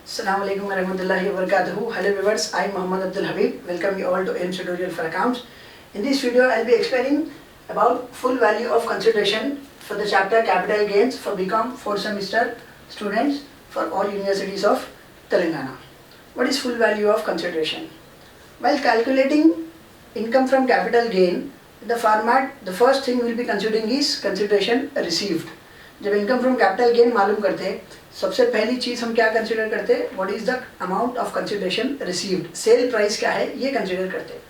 Assalamu alaikum warahmatullahi wabarakatuh. Hello viewers, I am Muhammad Abdul Habib. Welcome you all to AIMS tutorial for accounts. In this video, I will be explaining about full value of consideration for the chapter capital gains for BCom 4th semester students for all universities of Telangana. What is full value of consideration? While calculating income from capital gain, the first thing we will be considering is consideration received. जब income from capital gain मालूम करते हैं, सबसे पहली चीज हम क्या consider करते हैं? What is the amount of consideration received, sale price क्या है ये कंसीडर करते हैं.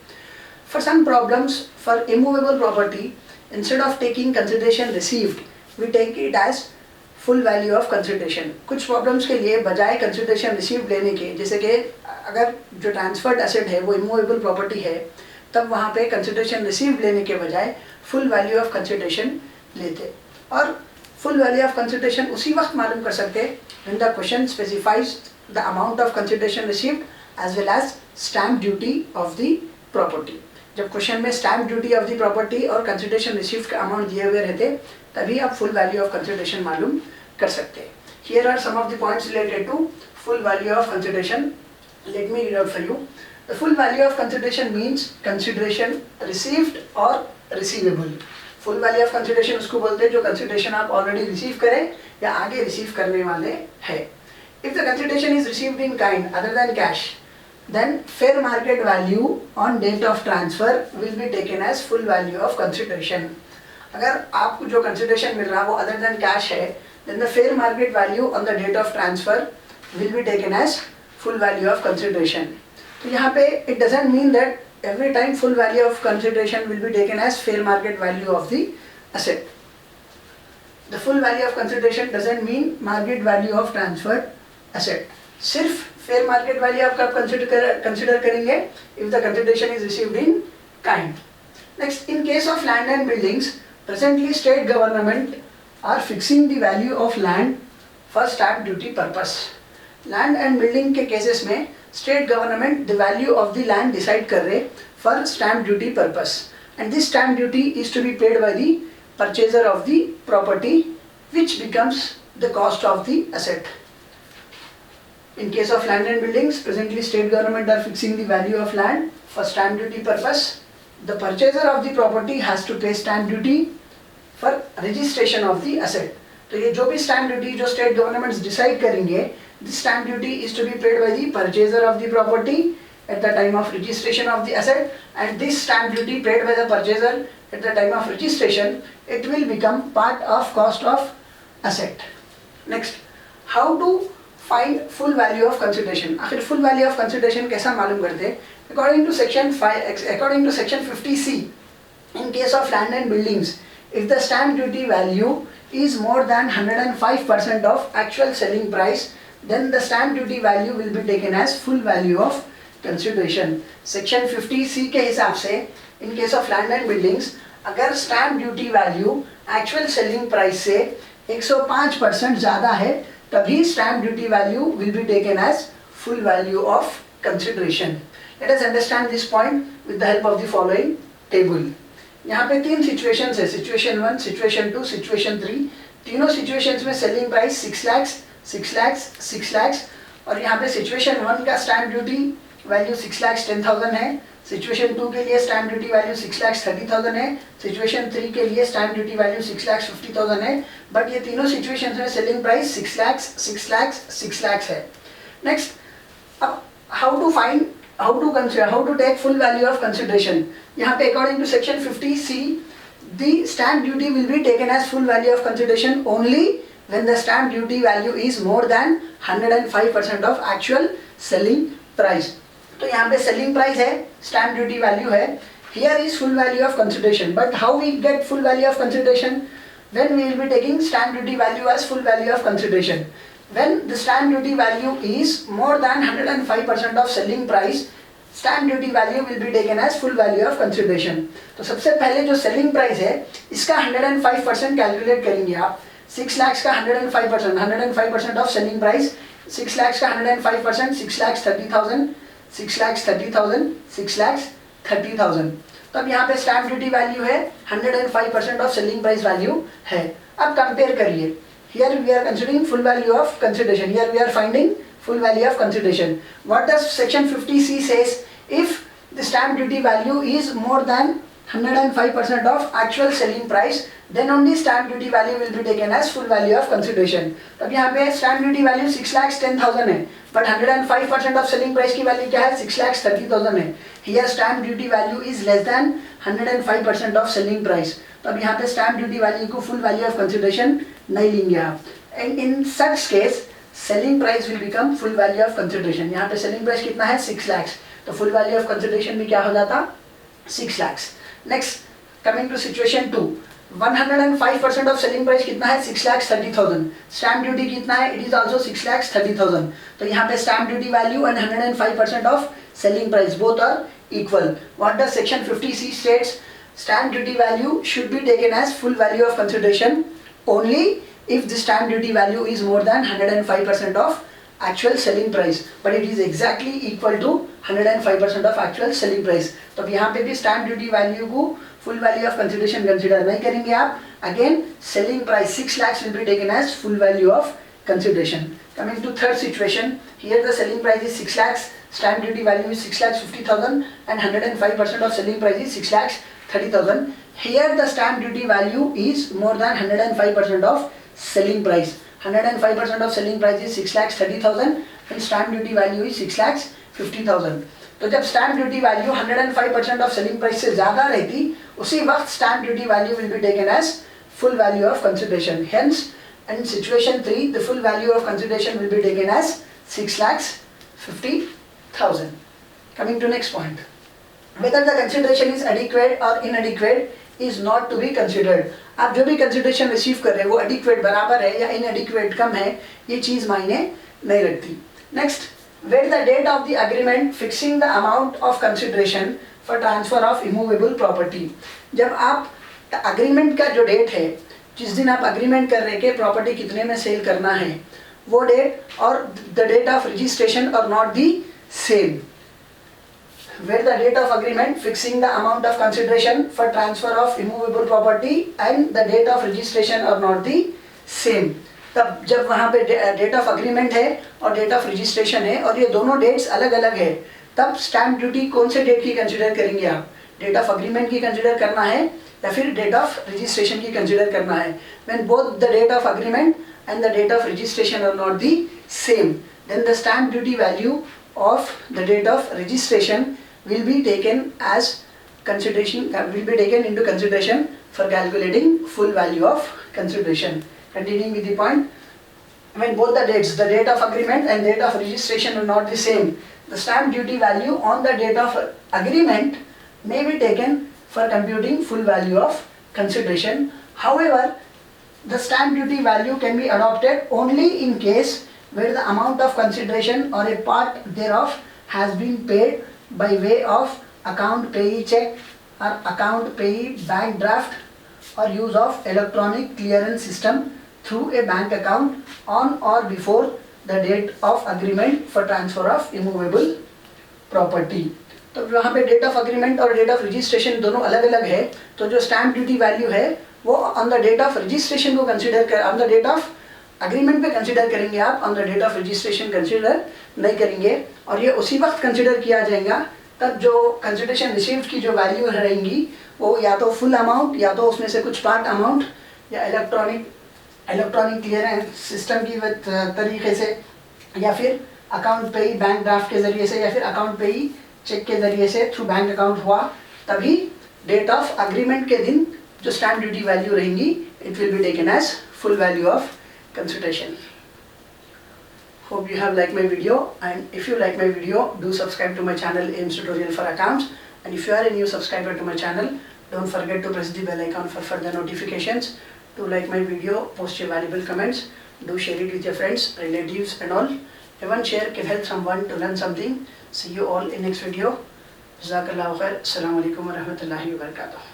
For some problems for immovable property, instead of taking consideration received we take it as full value of consideration. कुछ प्रॉब्लम्स के लिए बजाय कंसिडरेशन रिसीव्ड लेने के, जैसे कि अगर जो ट्रांसफर्ड एसेट है वो इमूवेबल प्रॉपर्टी है, तब वहाँ पे कंसिडरेशन रिसीव्ड लेने के बजाय फुल वैल्यू ऑफ कंसिडरेशन लेते. और फुल वैल्यू ऑफ कंसिडरेशन उसी वक्त मालूम कर सकते हैं when the question specifies the amount of consideration received as well as stamp duty of the property. जब क्वेश्चन में stamp duty of the property और कंसिडरेशन रिसीव्ड का अमाउंट दिए हुए रहते, तभी आप फुल वैल्यू ऑफ कंसिडरेशन मालूम कर सकते हैं. Here are some of the points related to full value of consideration. Let me read out for you. The full value of consideration means consideration received or receivable. Full value of consideration उसको बोलते हैं जो consideration आप already receive करें या आगे receive करने वाले हैं. If the consideration is received in kind other than cash, then fair market value on date of transfer will be taken as full value of consideration. अगर आपको जो कंसिडरेशन मिल रहा है वो अदर देन कैश है, then the fair market value on the date of transfer will be taken as full value of consideration. तो यहाँ पे it doesn't mean that every time full value of consideration will be taken as fair market value of the asset. The full value of consideration doesn't mean market value of transferred asset. सिर्फ fair market value आप कब consider करेंगे? If the consideration is received in kind. Next, in case of land and buildings, presently state government are fixing the value of land for stamp duty purpose. Land and building cases केसेस में state government the value of the land decide कर रहे for stamp duty purpose, and this stamp duty is to be paid by the purchaser of the property which becomes the cost of the asset. In case of land and buildings, presently state government are fixing the value of land for stamp duty purpose. The purchaser of the property has to pay stamp duty for registration of the asset. तो ये जो भी stamp duty जो state governments decide करेंगे, this stamp duty is to be paid by the purchaser of the property at the time of registration of the asset, and this stamp duty paid by the purchaser at the time of registration, it will become part of cost of asset. Next, how to find full value of consideration. आखिर full value of consideration कैसा मालूम करते हैं? According to section 50C, in case of land and buildings, if the stamp duty value is more than 105% of actual selling price, then the stamp duty value will be taken as full value of consideration. Section 50C के हिसाब से in case of land and buildings, अगर stamp duty value actual selling price से 105% ज़्यादा है, तभी stamp duty value will be taken as full value of consideration. Let us understand this point with the help of the following table. यहाँ पे तीन situations है, situation 1, situation 2, situation 3. तीनों situations में selling price 6 lakhs, 6 lakhs, 6 lakhs, और यहाँ पे situation 1 का स्टैम्प ड्यूटी वैल्यू 6 lakhs 10,000 है, सिचुएशन 2 के लिए स्टैम्प ड्यूटी वैल्यू 6 lakhs 30,000 है, सिचुएशन 3 के लिए स्टैम्प ड्यूटी वैल्यू 6 lakhs 50,000 है, बट ये तीनों सिचुएशंस में selling price 6 lakhs, 6 lakhs, 6 lakhs है. नेक्स्ट, अब how to take full value of consideration. यहाँ पे according to section 50C, the stamp duty will be taken as full value of consideration only when the stamp duty value is more than 105% of actual selling price. तो यहाँ पे selling price है, stamp duty value है, here is full value of consideration. But how we get full value of consideration? When we will be taking stamp duty value as full value of consideration. When the stamp duty value is more than 105% of selling price, stamp duty value will be taken as full value of consideration. तो सबसे पहले जो selling price है, इसका 105% calculate करेंगे आप. 6 lakhs का 105% of selling price, 6 lakhs का 105%, 6 lakhs 30,000, 6 lakhs 30,000, 6 lakhs 30,000. तो अब यहाँ पे स्टैम्प ड्यूटी वैल्यू है 105% ऑफ सेलिंग प्राइस वैल्यू है. अब कंपेयर करिए, here we are considering full value of consideration, here we are finding full value of consideration. What does section 50C says? If the stamp duty value is more than 105% of actual selling price, then only stamp duty value will be taken as full value of consideration. तो अब यहाँ पे stamp duty value 6,10,000 है, but 105% of selling price की value क्या है? 6,30,000 है. Here stamp duty value is less than 105% of selling price. तो अब यहाँ पे stamp duty value को full value of consideration नहीं लेंगे आप. And in such case, selling price will become full value of consideration. यहाँ पे selling price कितना है? 6 lakhs. तो full value of consideration भी क्या हो जाता? 6 lakhs. Next, coming to situation 2. 105% of selling price कितना है? 6,30,000. Stamp duty कितना है? It is also 6,30,000. तो यहाँ पे stamp duty value and 105% of selling price both are equal. What does section 50C states? Stamp duty value should be taken as full value of consideration only if the stamp duty value is more than 105% of actual selling price, but it is exactly equal to 105% of actual selling price. तो अब यहाँ पे भी stamp duty value को full value of consideration consider नहीं करेंगे आप. Again, selling price 6 lakhs will be taken as full value of consideration. Coming to third situation, here the selling price is 6 lakhs, stamp duty value is 6,50,000 and 105% of selling price is 6,30,000. Here the stamp duty value is more than 105% of selling price. 105% of selling price is 6,30,000 and stamp duty value is 6,50,000. तो जब stamp duty value 105% of selling price से ज़्यादा रहती, उसी वक्त stamp duty value will be taken as full value of consideration. Hence, in situation 3, the full value of consideration will be taken as 6,50,000. Coming to next point, whether the consideration is adequate or inadequate is not to be considered. आप जो भी consideration receive कर रहे हैं वो adequate बराबर है या inadequate कम है, ये चीज़ मायने नहीं रखती. Next, where the date of the agreement fixing the amount of consideration for transfer of immovable property. जब आप agreement का जो date है, जिस दिन आप agreement कर रहे हैं कि property कितने में sale करना है, वो date और the date of registration are not the same. Where the date of agreement fixing the amount of consideration for transfer of immovable property and the date of registration are not the same. तब जब वहाँ पे date of agreement है और date of registration है और ये दोनों dates अलग अलग है, तब stamp duty कौन से date की consider करेंगे आप? Date of agreement की consider करना है या फिर date of registration की consider करना है? When both the date of agreement and the date of registration are not the same, then the stamp duty value of the date of registration will be taken as consideration, will be taken into consideration for calculating full value of consideration. Continuing with the point, when both the dates, the date of agreement and date of registration are not the same, the stamp duty value on the date of agreement may be taken for computing full value of consideration. However, the stamp duty value can be adopted only in case where the amount of consideration or a part thereof has been paid by way of account payee check or account payee bank draft or use of electronic clearance system through a bank account on or before the date of agreement for transfer of immovable property. तो वहाँ पे date of agreement और date of registration दोनों अलग अलग है, तो जो stamp duty value है वो on the date of registration को consider कर, on the date of agreement पे consider करेंगे आप, on the date of registration consider नहीं करेंगे. और ये उसी वक्त consider किया जाएगा तब जो consideration received की जो value रहेंगी वो या तो full amount या तो उसमें से कुछ part amount या electronic clearance system की तरीके से या फिर account payee bank draft के ज़रिए से या फिर account payee check के ज़रिए से through bank account हुआ, तभी date of agreement के दिन जो stamp duty value रहेंगी it will be taken as full value of consideration. Hope you have liked my video, and if you like my video, do subscribe to my channel AIMS Tutorial for Accounts, and if you are a new subscriber to my channel, don't forget to press the bell icon for further notifications. Do like my video, post your valuable comments, do share it with your friends, relatives and all. One share can help someone to learn something. See you all in next video. Jazakallahu khair. Assalamu alaikum wa rahmatullahi wa barakatuh.